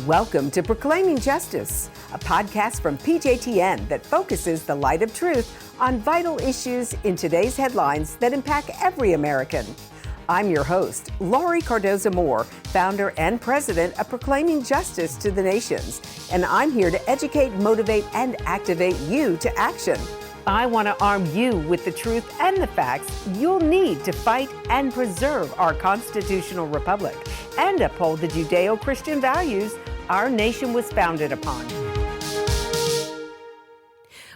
Welcome to Proclaiming Justice, a podcast from PJTN that focuses the light of truth on vital issues in today's headlines that impact every American. I'm your host, Laurie Cardoza-Moore, founder and president of Proclaiming Justice to the Nations, and I'm here to educate, motivate, and activate you to action. I want to arm you with the truth and the facts you'll need to fight and preserve our constitutional republic and uphold the Judeo-Christian values our nation was founded upon.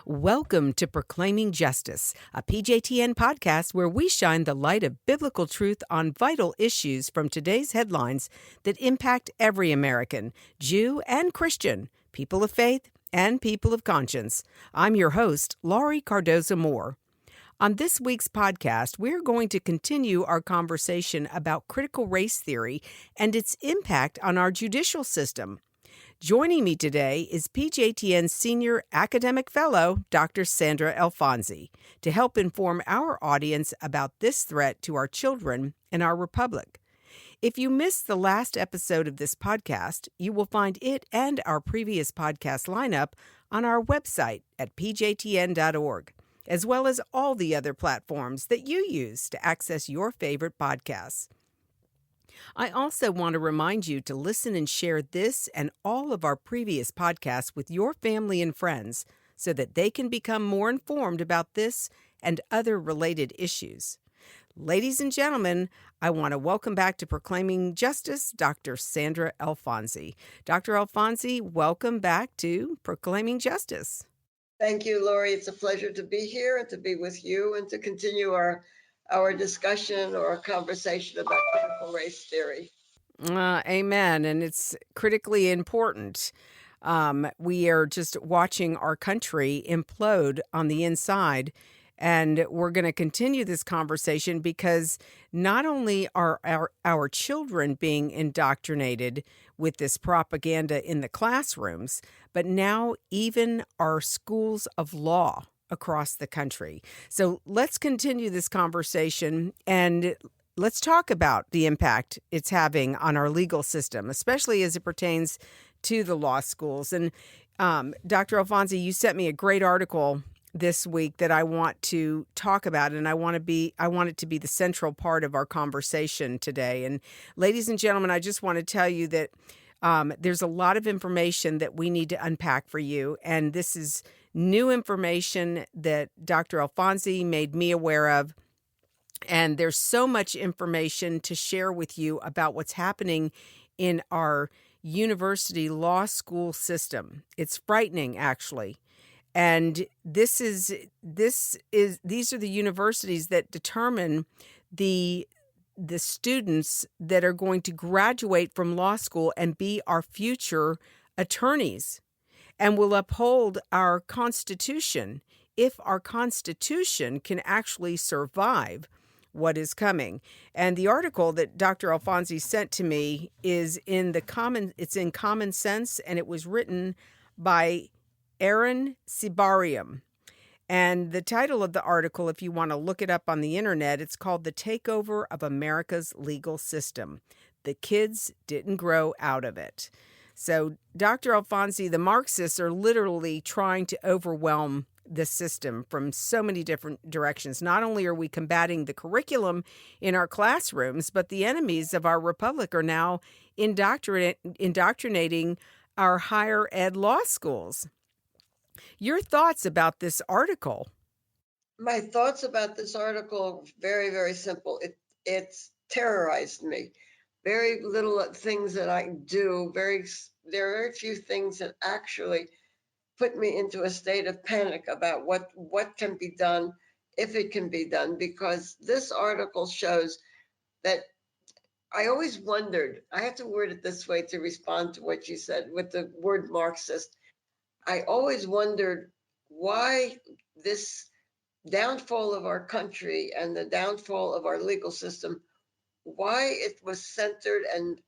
Welcome to Proclaiming Justice, a PJTN podcast where we shine the light of biblical truth on vital issues from today's headlines that impact every American, Jew and Christian, people of faith, and people of conscience. I'm your host, Laurie Cardoza-Moore. On this week's podcast, we're going to continue our conversation about critical race theory and its impact on our judicial system. Joining me today is PJTN Senior Academic Fellow, Dr. Sandra Alfonsi, to help inform our audience about this threat to our children and our republic. If you missed the last episode of this podcast, you will find it and our previous podcast lineup on our website at pjtn.org, as well as all the other platforms that you use to access your favorite podcasts. I also want to remind you to listen and share this and all of our previous podcasts with your family and friends so that they can become more informed about this and other related issues. Ladies and gentlemen, I want to welcome back to Proclaiming Justice, Dr. Sandra Alfonsi. Dr. Alfonsi, welcome back to Proclaiming Justice. Thank you, Laurie. It's a pleasure to be here and to be with you and to continue our discussion or conversation about critical race theory. Amen. And it's critically important. We are just watching our country implode on the inside. And we're going to continue this conversation because not only are our children being indoctrinated with this propaganda in the classrooms, but now even our schools of law across the country. So let's continue this conversation and let's talk about the impact it's having on our legal system, especially as it pertains to the law schools. And Dr. Alfonsi, you sent me a great article this week that I want to talk about, and I want it to be the central part of our conversation today. And ladies and gentlemen, I just want to tell you that there's a lot of information that we need to unpack for you, and this is new information that Dr. Alfonsi made me aware of. And there's so much information to share with you about what's happening in our university law school system. It's frightening, actually. And these are the universities that determine the students that are going to graduate from law school and be our future attorneys and will uphold our Constitution if our Constitution can actually survive what is coming. And the article that Dr. Alfonsi sent to me is in Common Sense, and it was written by Aaron Sibarium. And the title of the article, if you want to look it up on the internet, it's called The Takeover of America's Legal System. The Kids Didn't Grow Out of It. So, Dr. Alfonsi, the Marxists are literally trying to overwhelm the system from so many different directions. Not only are we combating the curriculum in our classrooms, but the enemies of our republic are now indoctrinating our higher ed law schools. Your thoughts about this article? My thoughts about this article, very, very simple. It's terrorized me. Very little things that I do, there are very few things that actually put me into a state of panic about what can be done, if it can be done, because this article shows that I always wondered, I have to word it this way to respond to what you said with the word Marxist. I always wondered why this downfall of our country and the downfall of our legal system, why it was centered and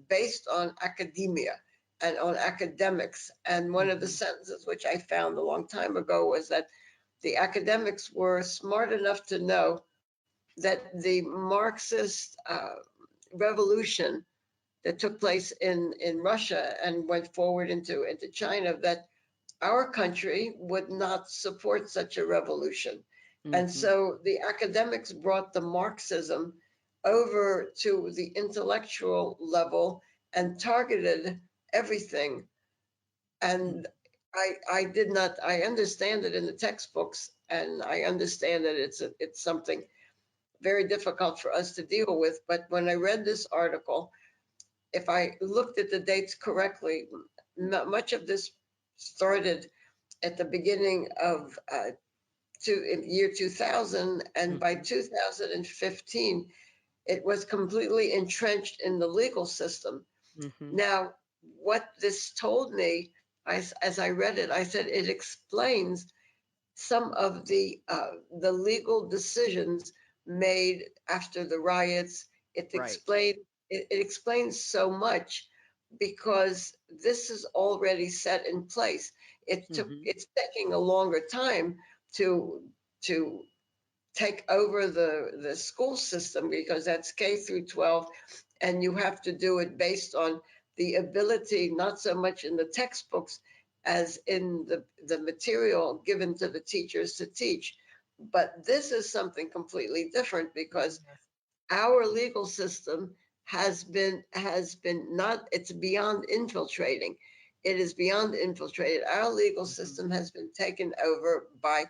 based on academia and on academics. And one of the sentences which I found a long time ago was that the academics were smart enough to know that the Marxist revolution that took place in Russia and went forward into China, that our country would not support such a revolution. And Mm-hmm. so the academics brought the Marxism over to the intellectual level and targeted everything. And I did not, I understand it in the textbooks, and I understand that it's something very difficult for us to deal with. But when I read this article, if I looked at the dates correctly, much of this started at the beginning of year 2000, and by Mm-hmm. 2015, it was completely entrenched in the legal system. Mm-hmm. Now, what this told me, as I read it, I said it explains some of the legal decisions made after the riots. It Right. explained it explains so much because this is already set in place. Mm-hmm. It's taking a longer time to to take over the school system, because that's K through 12, and you have to do it based on the ability, not so much in the textbooks as in the material given to the teachers to teach. But this is something completely different, because Yes. our legal system has been not, it's beyond infiltrating. It is beyond infiltrated. Our legal Mm-hmm. system has been taken over by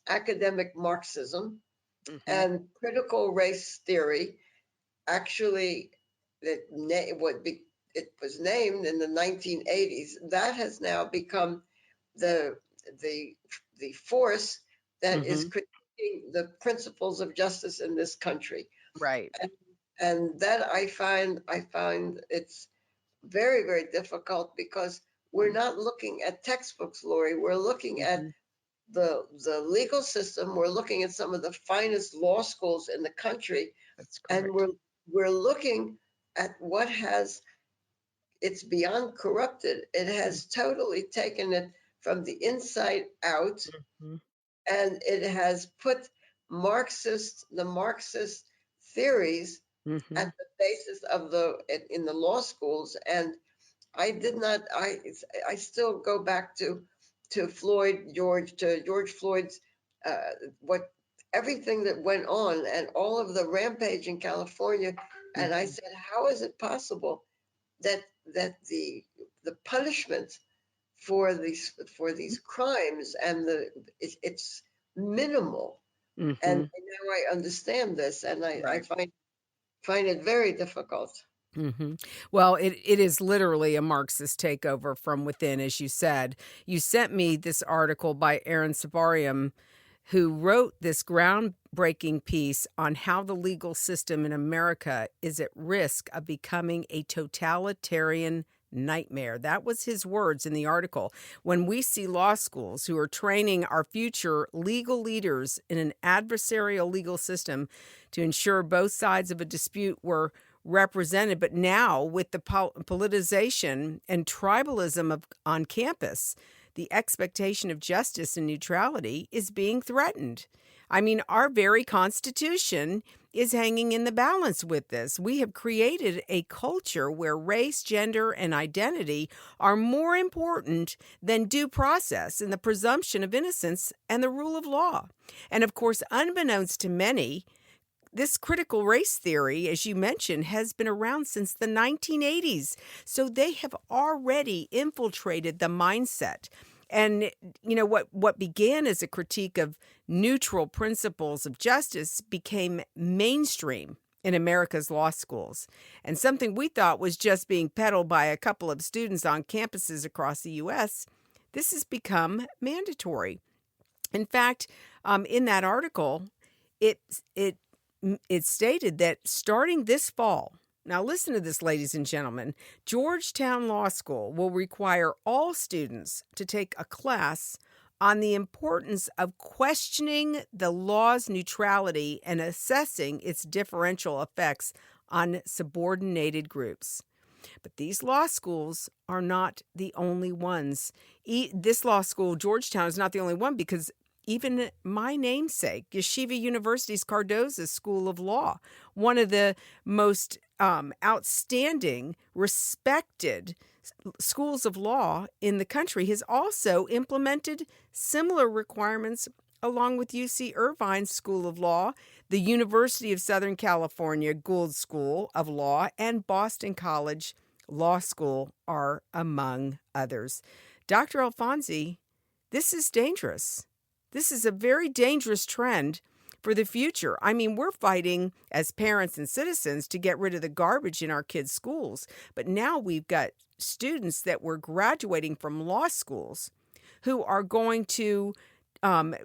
academic Marxism Mm-hmm. and critical race theory. Actually, it was named in the 1980s. That has now become the the the force that is Mm-hmm. critiquing the principles of justice in this country. Right. And, and that I find it's very, very difficult, because we're not looking at textbooks, Laurie. We're looking at Mm-hmm. the legal system. We're looking at some of the finest law schools in the country, That's and correct. we're looking at what has, it's beyond corrupted. It has totally taken it from the inside out, Mm-hmm. and it has put the Marxist theories Mm-hmm. at the basis of the in the law schools. And I did not. I still go back to George Floyd's, uh, what everything that went on, and all of the rampage in California. And I Mm-hmm. said, how is it possible that the punishment for these crimes, and it's minimal. And Mm-hmm. now I understand this, and I Right. find it very difficult. Hmm. Well, it is literally a Marxist takeover from within, as you said. You sent me this article by Aaron Sabarium, who wrote this groundbreaking piece on how the legal system in America is at risk of becoming a totalitarian nightmare. That was his words in the article. When we see law schools who are training our future legal leaders in an adversarial legal system to ensure both sides of a dispute were represented, but now with the politicization and tribalism on campus, the expectation of justice and neutrality is being threatened. I mean, our very Constitution is hanging in the balance with this. We have created a culture where race, gender, and identity are more important than due process and the presumption of innocence and the rule of law. And of course, unbeknownst to many, this critical race theory, as you mentioned, has been around since the 1980s. So they have already infiltrated the mindset. And what began as a critique of neutral principles of justice became mainstream in America's law schools. And something we thought was just being peddled by a couple of students on campuses across the US, this has become mandatory. In fact, in that article, it it it stated that starting this fall, now listen to this, ladies and gentlemen, Georgetown Law School will require all students to take a class on the importance of questioning the law's neutrality and assessing its differential effects on subordinated groups. But these law schools are not the only ones. This law school, Georgetown, is not the only one, because even my namesake, Yeshiva University's Cardoza School of Law, one of the most outstanding, respected schools of law in the country, has also implemented similar requirements along with UC Irvine's School of Law, the University of Southern California Gould School of Law, and Boston College Law School are among others. Dr. Alfonsi, this is dangerous. This is a very dangerous trend for the future. I mean, we're fighting as parents and citizens to get rid of the garbage in our kids' schools. But now we've got students that were graduating from law schools who are going to um,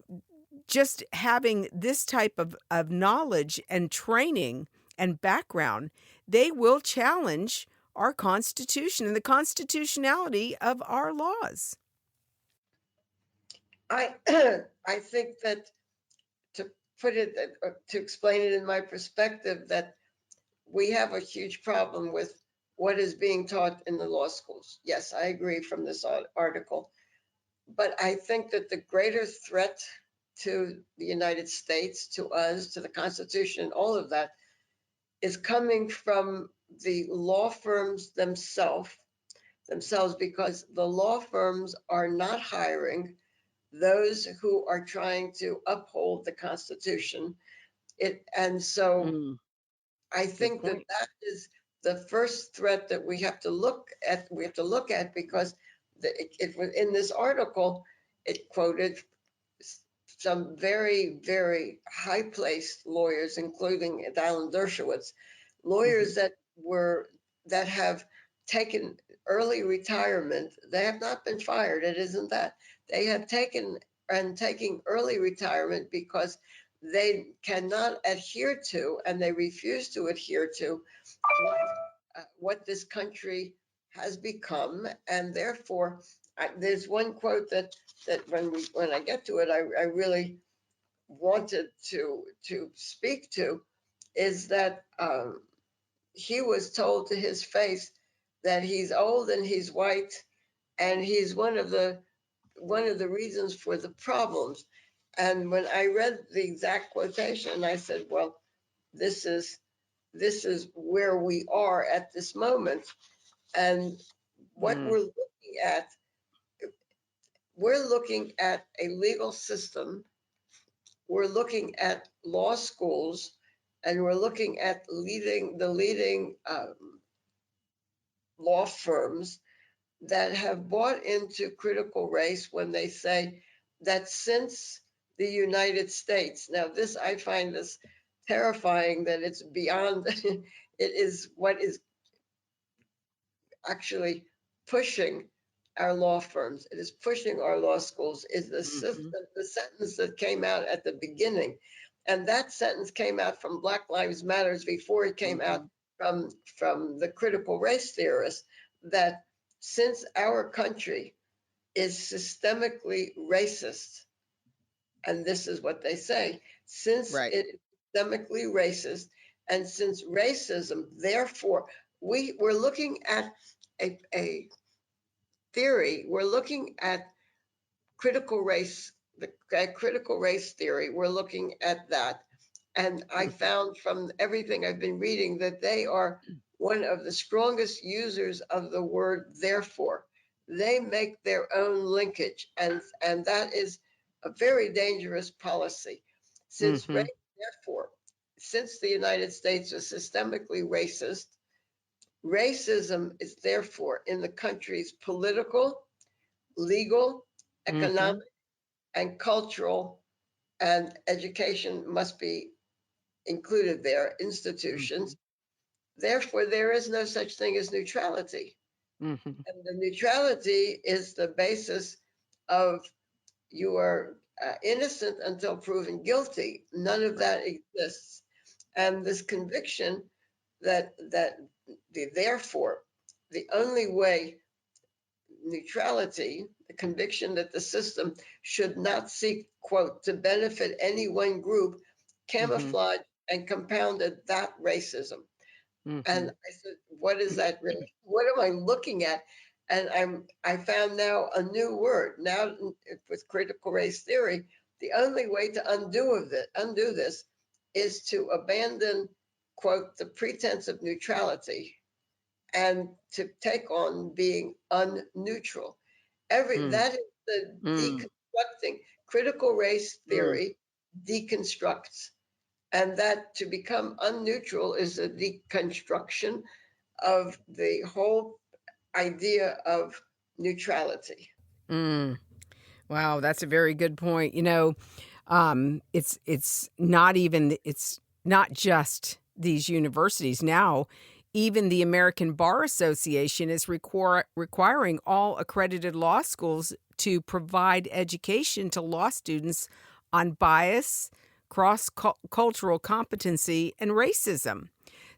just having this type of knowledge and training and background, they will challenge our Constitution and the constitutionality of our laws. I I think that to put it to explain it in my perspective, that we have a huge problem with what is being taught in the law schools. Yes, I agree from this article. But I think that the greater threat to the United States, to us, to the Constitution, all of that is coming from the law firms themselves, because the law firms are not hiring those who are trying to uphold the Constitution. And so I Good think that point. that is the first threat that we have to look at. We have to look at because it was in this article. It quoted some very, very high-placed lawyers, including Alan Dershowitz, lawyers that have taken early retirement. They have not been fired. It isn't that. They have taking early retirement because they cannot adhere to, and they refuse to adhere to what this country has become, and therefore, there's one quote that when I get to it, I really wanted to speak to, is that he was told to his face that he's old and he's white, and he's one of the reasons for the problems. And when I read the exact quotation, I said, well, this is where we are at this moment. And what we're looking at a legal system, we're looking at law schools, and we're looking at the leading law firms that have bought into critical race when they say that since the United States, now this, I find this terrifying, that it's beyond, it is what is actually pushing our law firms, it is pushing our law schools, is the sentence that came out at the beginning. And that sentence came out from Black Lives Matters before it came out from the critical race theorists, that since our country is systemically racist, and this is what they say, since Right. it is systemically racist, and since racism, therefore, we're looking at a theory, we're looking at critical race, critical race theory, we're looking at that. And I found from everything I've been reading that they are one of the strongest users of the word therefore. They make their own linkage, and that is a very dangerous policy. Since therefore, since the United States is systemically racist, racism is therefore in the country's political, legal, economic, and cultural, and education must be included there, institutions. Therefore, there is no such thing as neutrality. And the neutrality is the basis of you are innocent until proven guilty. None of that exists. And this conviction that therefore, the only way, neutrality, the conviction that the system should not seek, quote, to benefit any one group, camouflage and compounded that racism. And I said, what is that really? What am I looking at? And I found now a new word. Now with critical race theory, the only way to undo this is to abandon quote, the pretense of neutrality and to take on being unneutral. Mm, That is the mm, deconstructing. Critical race mm, theory deconstructs, and that to become unneutral is a deconstruction of the whole idea of neutrality. mm. Wow, that's a very good point. It's not just these universities now. Even the American Bar Association is requiring all accredited law schools to provide education to law students on bias, cross cultural competency, and racism.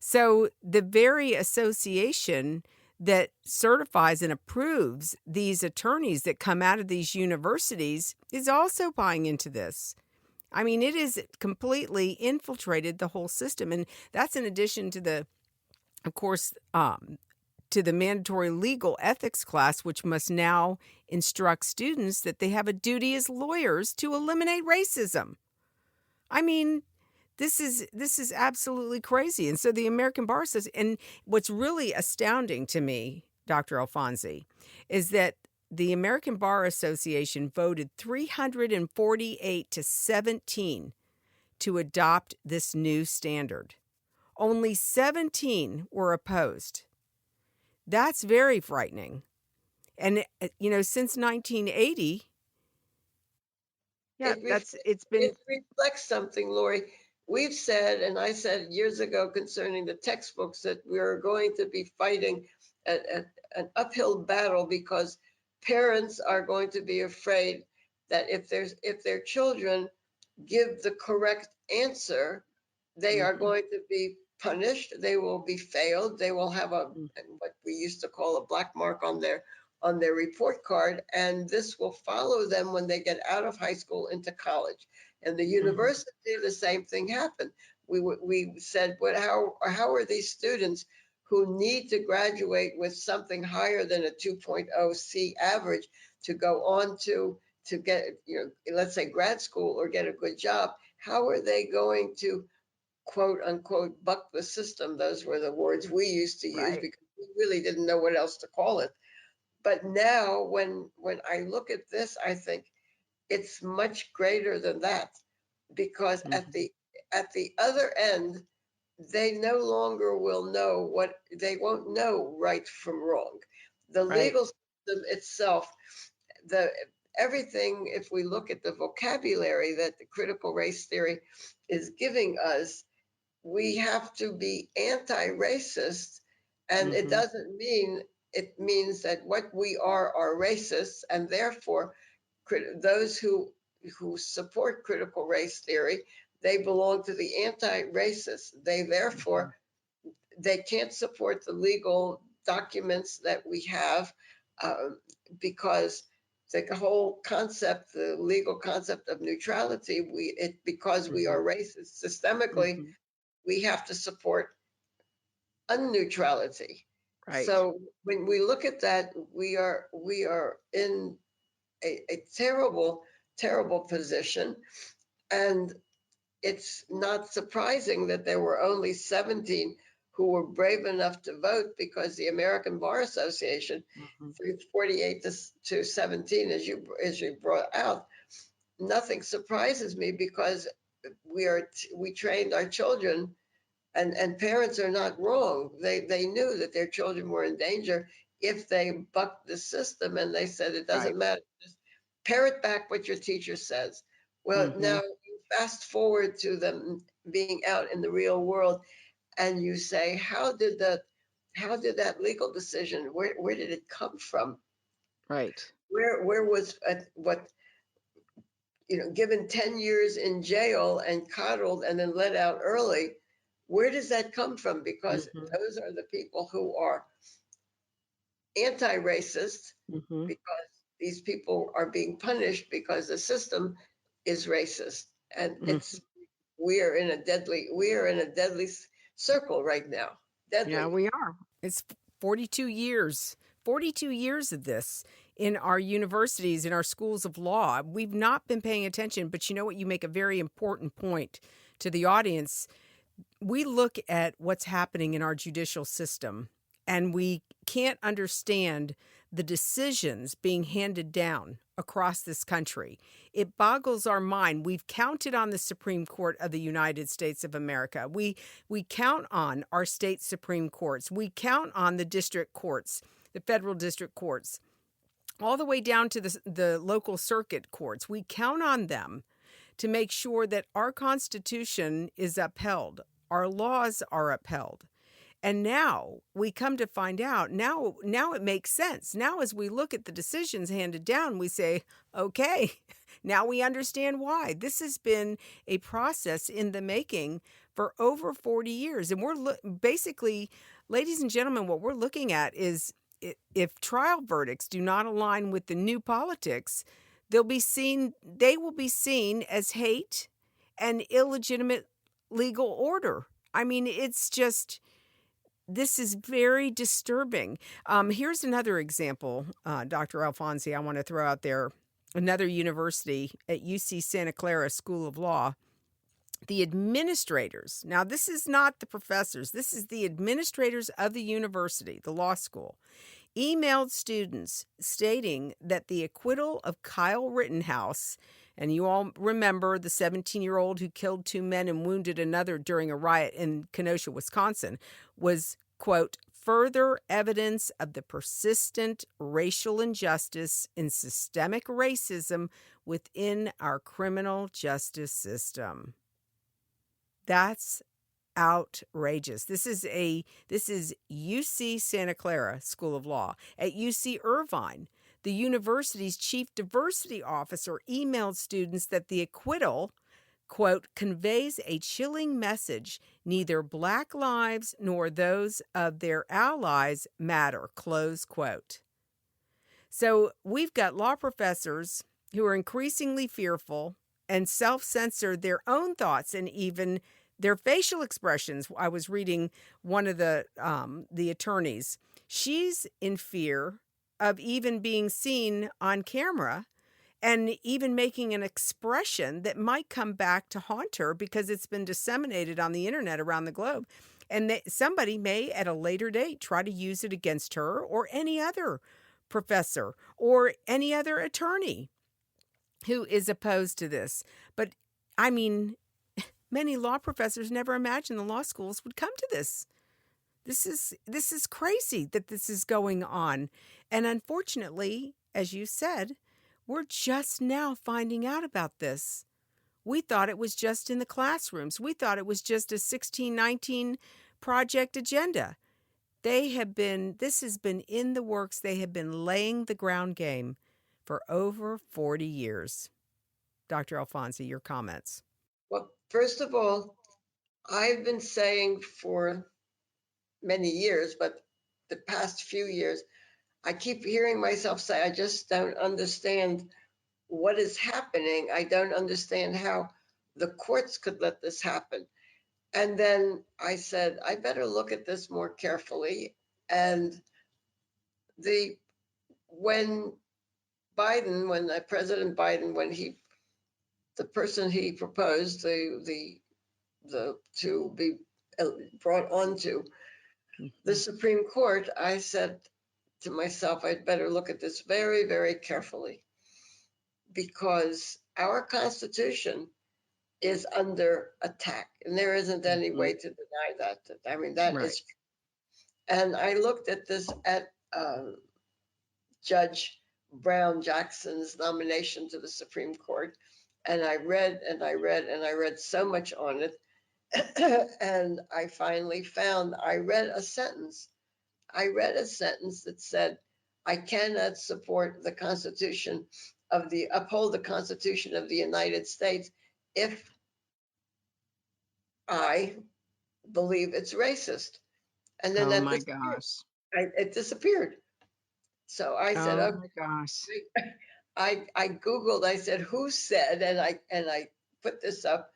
So the very association that certifies and approves these attorneys that come out of these universities is also buying into this. I mean, it is completely infiltrated the whole system. And that's in addition to of course, to the mandatory legal ethics class, which must now instruct students that they have a duty as lawyers to eliminate racism. I mean, this is absolutely crazy. And so the American Bar says, and what's really astounding to me, Dr. Alfonsi, is that the American Bar Association voted 348 to 17 to adopt this new standard. Only 17 were opposed. That's very frightening. And since 1980, yeah, It, it's been it reflects something, Laurie. We've said, and I said years ago concerning the textbooks, that we are going to be fighting an uphill battle because parents are going to be afraid that if their children give the correct answer, they are Mhm, going to be punished. They will be failed. They will have mm, what we used to call a black mark on their report card, and this will follow them when they get out of high school into college. And the mhm, university, the same thing happened. We said, what how are these students who need to graduate with something higher than a 2.0 C average to go on to get, let's say grad school or get a good job, how are they going to quote unquote buck the system? Those were the words we used to use right. because we really didn't know what else to call it. But now when I look at this, I think it's much greater than that, because Mhm, at the other end, they no longer will know what they won't know right from wrong. The right. legal system itself, the everything, if we look at the vocabulary that the critical race theory is giving us, we have to be anti-racist, and it Mhm, doesn't mean, it means that what we are racists, and therefore those who support critical race theory, they belong to the anti-racists. They mhm, therefore they can't support the legal documents that we have, um, because the whole concept, the legal concept of neutrality, because we mhm, are racist systemically, mhm, we have to support unneutrality. right. So when we look at that, we are in a terrible, terrible position. And it's not surprising that there were only 17 who were brave enough to vote, because the American Bar Association, Mhm, 48 to 17, as you brought out, nothing surprises me, because we trained our children, and parents are not wrong. They knew that their children were in danger if they bucked the system, and they said it doesn't right. matter. Just parrot back what your teacher says. Well, now Mhm, you fast forward to them being out in the real world, and you say, how did that legal decision, where did it come from? right. Where was what, given 10 years in jail and coddled and then let out early? Where does that come from? Because Mhm, those are the people who are anti-racist, mhm, because these people are being punished because the system is racist. And mhm. we are in a deadly circle right now. Yeah, Deadly. we are. It's 42 years, 42 years of this in our universities, in our schools of law. We've not been paying attention, but you know what? You make a very important point to the audience. We look at what's happening in our judicial system and we can't understand the decisions being handed down across this country. It boggles our mind. We've counted on the Supreme Court of the United States of America. We count on our state Supreme Courts. We count on the district courts, the federal district courts, all the way down to the local circuit courts. We count on them to make sure that our Constitution is upheld, our laws are upheld. And now we come to find out, now it makes sense. Now, as we look at the decisions handed down, we say, okay, now we understand why. This has been a process in the making for over 40 years. And we're basically, ladies and gentlemen, what we're looking at is if trial verdicts do not align with the new politics, they will be seen as hate and illegitimate legal order. I mean, it's just, this is very disturbing. Here's another example, Dr. Alfonsi, I want to throw out there. Another university at UC Santa Clara School of Law. The administrators, now this is not the professors, this is the administrators of the university, the law school, emailed students stating that the acquittal of Kyle Rittenhouse, and you all remember the 17-year-old who killed 2 men and wounded another during a riot in Kenosha, Wisconsin, was, quote, further evidence of the persistent racial injustice and systemic racism within our criminal justice system. That's outrageous. This is UC Santa Clara School of Law. At UC Irvine, the university's chief diversity officer emailed students that the acquittal, quote, conveys a chilling message. Neither Black lives nor those of their allies matter, close quote. So we've got law professors who are increasingly fearful and self-censor their own thoughts and even their facial expressions. I was reading one of the attorneys. She's in fear of even being seen on camera and even making an expression that might come back to haunt her because it's been disseminated on the internet around the globe. And somebody may at a later date try to use it against her or any other professor or any other attorney who is opposed to this. But I mean, many law professors never imagined the law schools would come to this. This is crazy that this is going on. And unfortunately, as you said, we're just now finding out about this. We thought it was just in the classrooms. We thought it was just a 1619 project agenda. This has been in the works. They have been laying the ground game for over 40 years. Dr. Alfonsi, your comments. Well, first of all, I've been saying for many years, but the past few years, I keep hearing myself say, I just don't understand what is happening. I don't understand how the courts could let this happen. And then I said, I better look at this more carefully. And when President Biden, the person he proposed to be brought onto the Supreme Court, I said to myself, I'd better look at this very, very carefully, because our Constitution is under attack, and there isn't any way to deny that. I mean, that right. is. And I looked at this at Judge Brown Jackson's nomination to the Supreme Court, and I read so much on it. And I finally read a sentence that said, I cannot support the Constitution uphold the Constitution of the United States if I believe it's racist. And then it disappeared. So I said, oh my gosh. I Googled, I said, who said, and I put this up,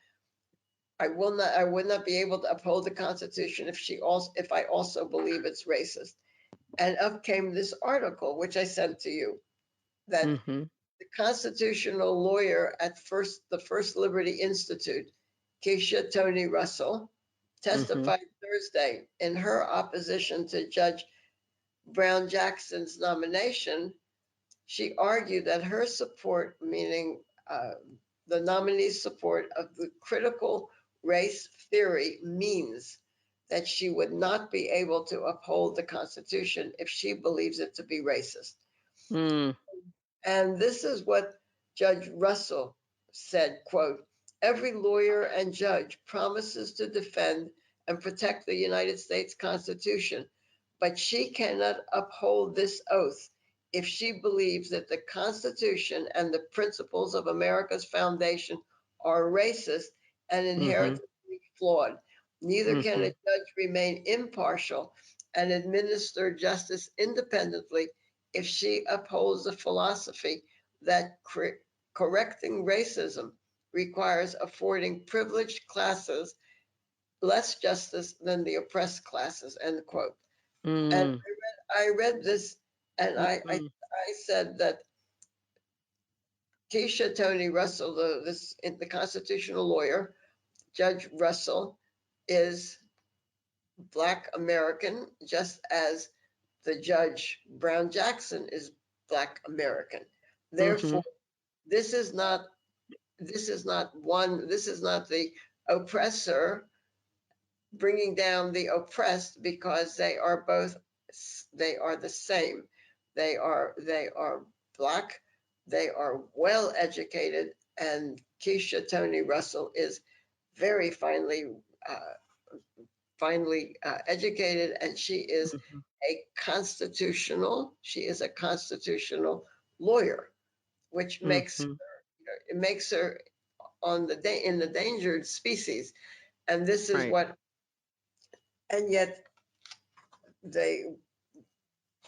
I would not be able to uphold the Constitution if I also believe it's racist. And up came this article, which I sent to you, that the constitutional lawyer at the First Liberty Institute, Keisha Tony Russell, Mhm. testified Thursday in her opposition to Judge Brown Jackson's nomination. She argued that her support, meaning uh, the nominee's support of the critical race theory, means that she would not be able to uphold the Constitution if she believes it to be racist. Mm. And this is what Judge Russell said, quote, every lawyer and judge promises to defend and protect the United States Constitution, but she cannot uphold this oath if she believes that the Constitution and the principles of America's foundation are racist and Mhm. inherently flawed. Neither can a Mhm. judge remain impartial and administer justice independently if she upholds a philosophy that correcting racism requires affording privileged classes less justice than the oppressed classes, end quote. And Mm. I read this and Mhm. I said that Keisha Tony Russell, the constitutional lawyer, Judge Russell, is Black American, just as the Judge Brown Jackson is Black American. Therefore, Mhm. this is not this is not the oppressor bringing down the oppressed, because they are the same. They are Black, they are well educated, and Keisha Tony Russell is very educated, and Mhm. she is a constitutional lawyer, which Mhm. makes her in the endangered species. And this is Right. what, and yet they,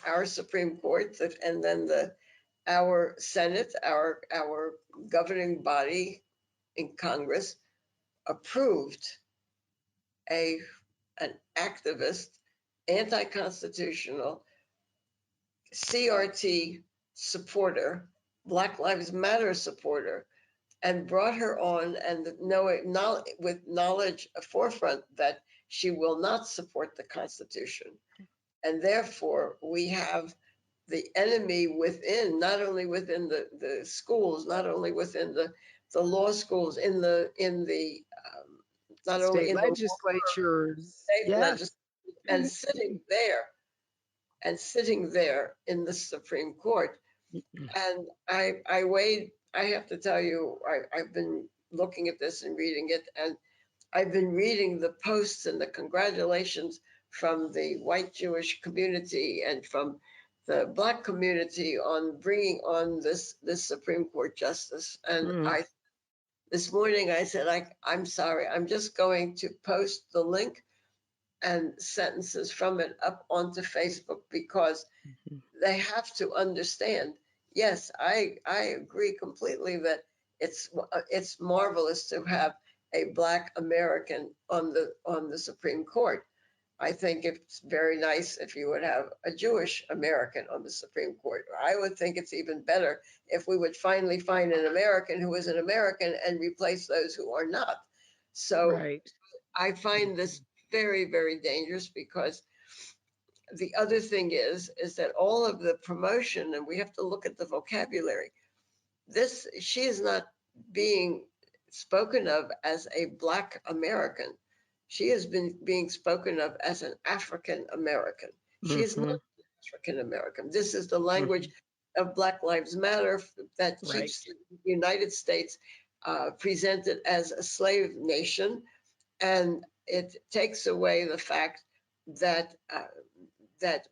our Supreme Court, and then our Senate, our governing body in Congress approved a an activist, anti-constitutional CRT supporter, Black Lives Matter supporter, and brought her on, and with knowledge forefront that she will not support the Constitution. And therefore, we have the enemy within, not only within the schools, not only within the law schools, in the not only State in the legislatures. state Yes. legislature, and sitting there in the Supreme Court. Mhm. And I have to tell you, I've been looking at this and reading it, and I've been reading the posts and the congratulations from the white Jewish community and from the Black community on bringing on this Supreme Court justice. And Mm. I this morning I said, I'm sorry, I'm just going to post the link and sentences from it up onto Facebook, because Mhm. they have to understand. Yes, I agree completely that it's marvelous to have a Black American on the Supreme Court. I think it's very nice if you would have a Jewish American on the Supreme Court. I would think it's even better if we would finally find an American who is an American and replace those who are not. So Right. I find this Mhm. very, very dangerous, because the other thing is that all of the promotion, and we have to look at the vocabulary. She is not being spoken of as a Black American. She has been being spoken of as an African American. She is not Mhm. African American. This is the language Mhm. of Black Lives Matter that Right. keeps the United States presented as a slave nation, and it takes away the fact that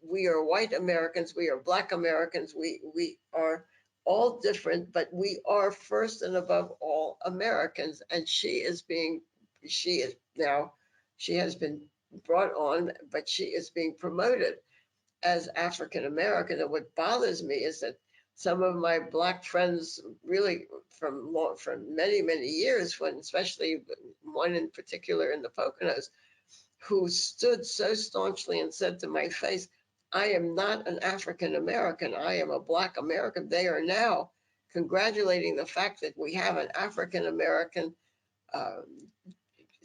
we are white Americans, we are Black Americans, we are all different, but we are first and above all Americans. And she is now, she has been brought on, but she is being promoted as African American. And what bothers me is that some of my Black friends, really from many years, when especially one in particular in the Poconos, who stood so staunchly and said to my face, I am not an African American, I am a Black American. They are now congratulating the fact that we have an African American uh,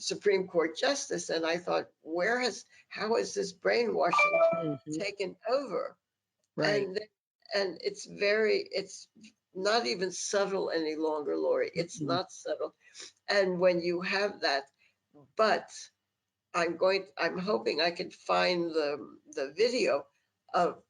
Supreme Court justice. And I thought, how has this brainwashing Mhm. taken over? Right. And it's not even subtle any longer, Laurie. It's Mhm. not subtle. And when you have that, but I'm hoping I can find the video of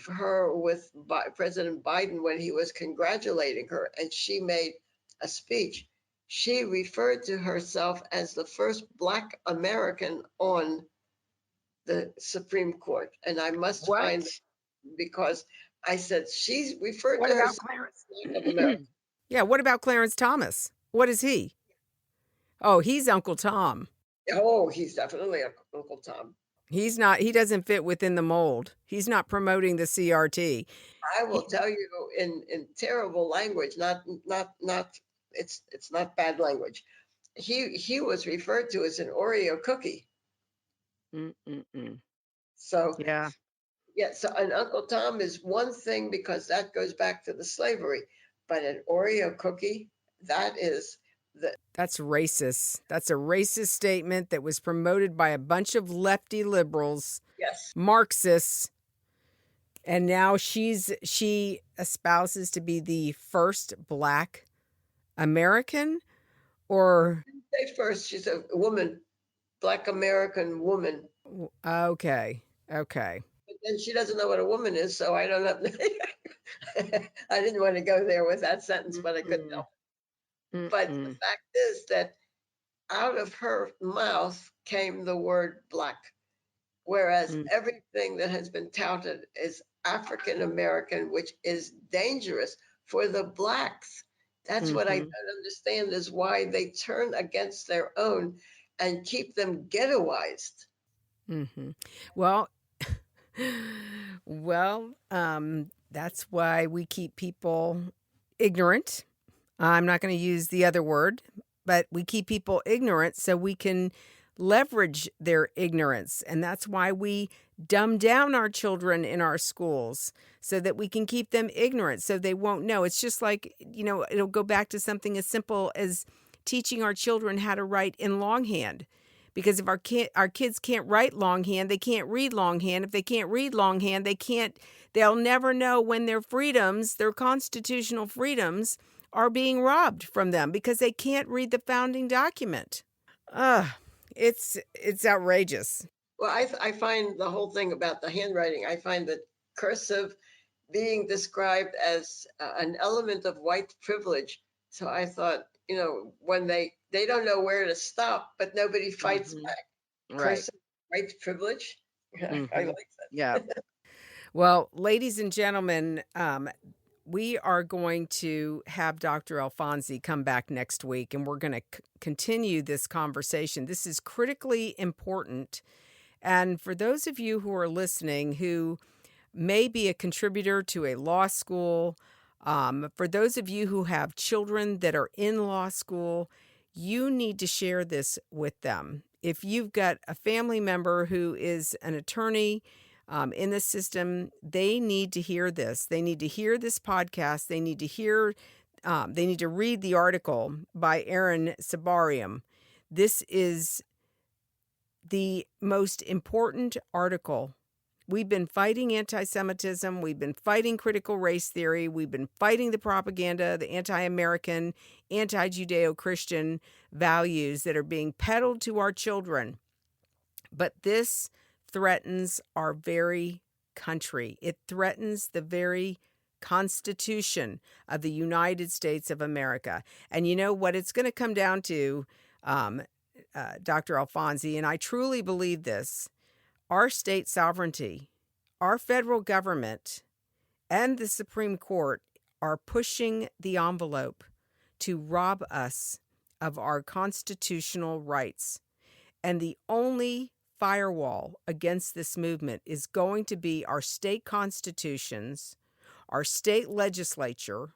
her with President Biden when he was congratulating her, and she made a speech. She referred to herself as the first Black American on the Supreme Court, and I must What? find, because I said she's referred What to about herself Clarence? as Black of America. Yeah, what about Clarence Thomas? What is he? Oh, he's Uncle Tom. Oh, he's definitely Uncle Tom. He doesn't fit within the mold. He's not promoting the CRT. I will tell you in terrible language, not it's not bad language. He was referred to as an Oreo cookie. Mm-mm-mm. So Yeah, yeah, so an Uncle Tom is one thing because that goes back to the slavery, but an Oreo cookie, that is the that's racist. That's a racist statement that was promoted by a bunch of lefty liberals, yes. Marxists, and now she espouses to be the first Black American or Say first, she's a woman, Black American woman. okay. Okay. But then she doesn't know what a woman is, so I don't know. I didn't want to go there with that sentence, but I couldn't Mm-mm. help. But the Mm-mm. fact is that out of her mouth came the word Black, whereas Mm. everything that has been touted is African American, which is dangerous for the Blacks. That's what I Mhm. don't understand, is why they turn against their own and keep them ghettoized. Mhm. Well, that's why we keep people ignorant. I'm not going to use the other word, but we keep people ignorant so we can leverage their ignorance. And that's why we dumb down our children in our schools so that we can keep them ignorant so they won't know. It's just like, it'll go back to something as simple as teaching our children how to write in longhand. Because if our kids can't write longhand, they can't read longhand. If they can't read longhand, they'll never know when their freedoms, their constitutional freedoms, are being robbed from them because they can't read the founding document. Ugh, it's outrageous. Well, I find the whole thing about the handwriting, I find that cursive being described as an element of white privilege. So I thought, when they don't know where to stop, but nobody fights Mhm. back. Right. Cursive white privilege. I Mhm. like Yeah. Well, ladies and gentlemen, we are going to have Dr. Alfonsi come back next week, and we're going to continue this conversation. This is critically important. And for those of you who are listening who may be a contributor to a law school, for those of you who have children that are in law school, you need to share this with them. If you've got a family member who is an attorney in the system, they need to hear this. They need to hear this podcast. They need to they need to read the article by Aaron Sabarium. This is the most important article. We've been fighting anti Semitism. We've been fighting critical race theory. We've been fighting the propaganda, the anti American, anti Judeo Christian values that are being peddled to our children. But this threatens our very country. It threatens the very Constitution of the United States of America. And you know what it's going to come down to, um, Dr. Alfonsi, and I truly believe this, our state sovereignty, our federal government, and the Supreme Court are pushing the envelope to rob us of our constitutional rights. And the only firewall against this movement is going to be our state constitutions, our state legislature,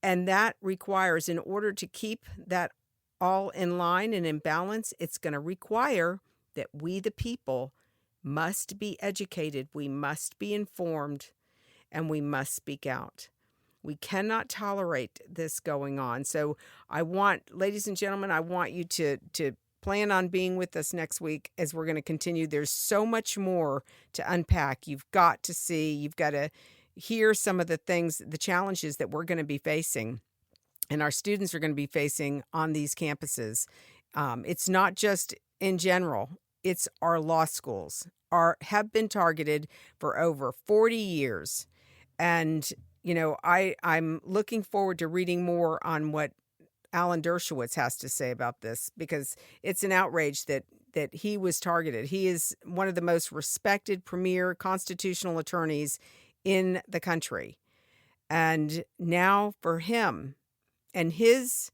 and that requires, in order to keep that all in line and in balance, it's going to require that we, the people, must be educated, we must be informed, and we must speak out. We cannot tolerate this going on. So ladies and gentlemen, I want you to plan on being with us next week as we're going to continue. There's so much more to unpack. You've got to see, you've got to hear some of the things, the challenges that we're going to be facing and our students are going to be facing on these campuses. It's not just in general. It's our law schools have been targeted for over 40 years. And, you know, I'm looking forward to reading more on what Alan Dershowitz has to say about this, because it's an outrage that he was targeted. He is one of the most respected premier constitutional attorneys in the country. And now for him and his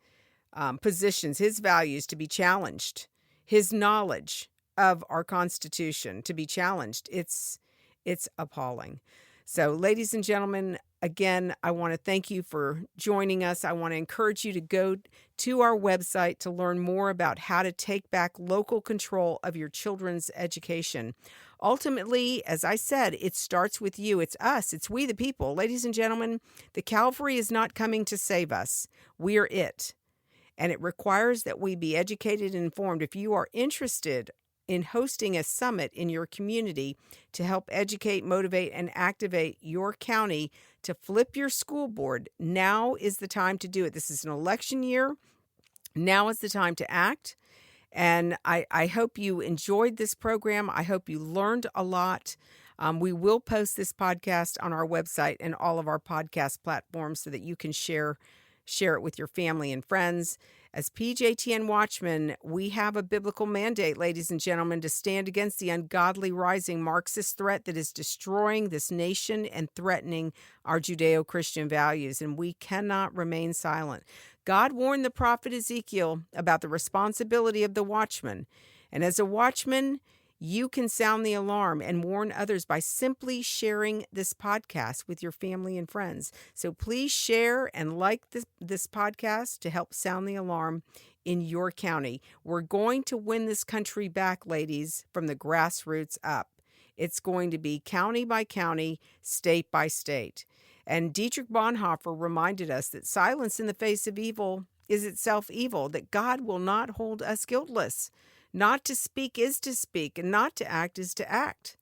positions, his values to be challenged, his knowledge of our Constitution to be challenged, it's appalling. So, ladies and gentlemen, again, I want to thank you for joining us. I want to encourage you to go to our website to learn more about how to take back local control of your children's education. Ultimately, as I said, it starts with you. It's us. It's we the people. Ladies and gentlemen, the Calvary is not coming to save us. We are it. And it requires that we be educated and informed. If you are interested in hosting a summit in your community to help educate, motivate, and activate your county to flip your school board, now is the time to do it. This is an election year. Now is the time to act. And I hope you enjoyed this program. I hope you learned a lot. We will post this podcast on our website and all of our podcast platforms so that you can share it with your family and friends. As PJTN Watchmen, we have a biblical mandate, ladies and gentlemen, to stand against the ungodly rising Marxist threat that is destroying this nation and threatening our Judeo-Christian values, and we cannot remain silent. God warned the prophet Ezekiel about the responsibility of the watchman, and as a watchman, you can sound the alarm and warn others by simply sharing this podcast with your family and friends. So please share and like this podcast to help sound the alarm in your county. We're going to win this country back, ladies, from the grassroots up. It's going to be county by county, state by state. And Dietrich Bonhoeffer reminded us that silence in the face of evil is itself evil, that God will not hold us guiltless. Not to speak is to speak, and not to act is to act.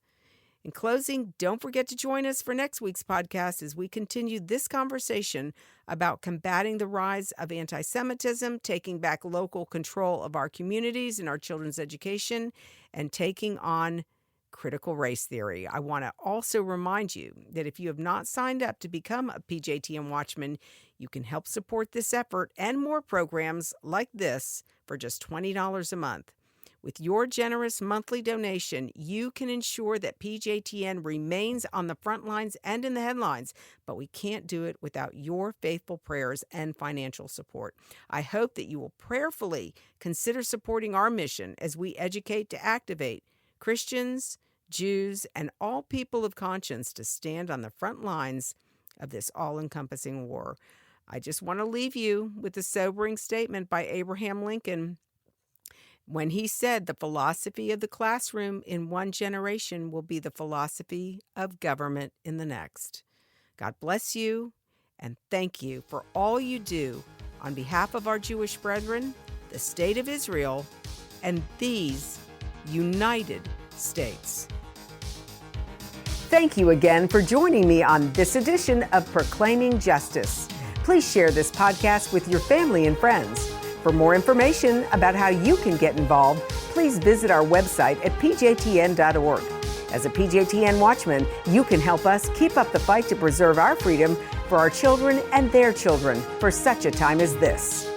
In closing, don't forget to join us for next week's podcast as we continue this conversation about combating the rise of anti-Semitism, taking back local control of our communities and our children's education, and taking on critical race theory. I want to also remind you that if you have not signed up to become a PJTN Watchman, you can help support this effort and more programs like this for just $20 a month. With your generous monthly donation, you can ensure that PJTN remains on the front lines and in the headlines, but we can't do it without your faithful prayers and financial support. I hope that you will prayerfully consider supporting our mission as we educate to activate Christians, Jews, and all people of conscience to stand on the front lines of this all-encompassing war. I just want to leave you with a sobering statement by Abraham Lincoln, when he said the philosophy of the classroom in one generation will be the philosophy of government in the next. God bless you, and thank you for all you do on behalf of our Jewish brethren, the State of Israel, and these United States. Thank you again for joining me on this edition of Proclaiming Justice. Please share this podcast with your family and friends. For more information about how you can get involved, please visit our website at pjtn.org. As a PJTN Watchman, you can help us keep up the fight to preserve our freedom for our children and their children for such a time as this.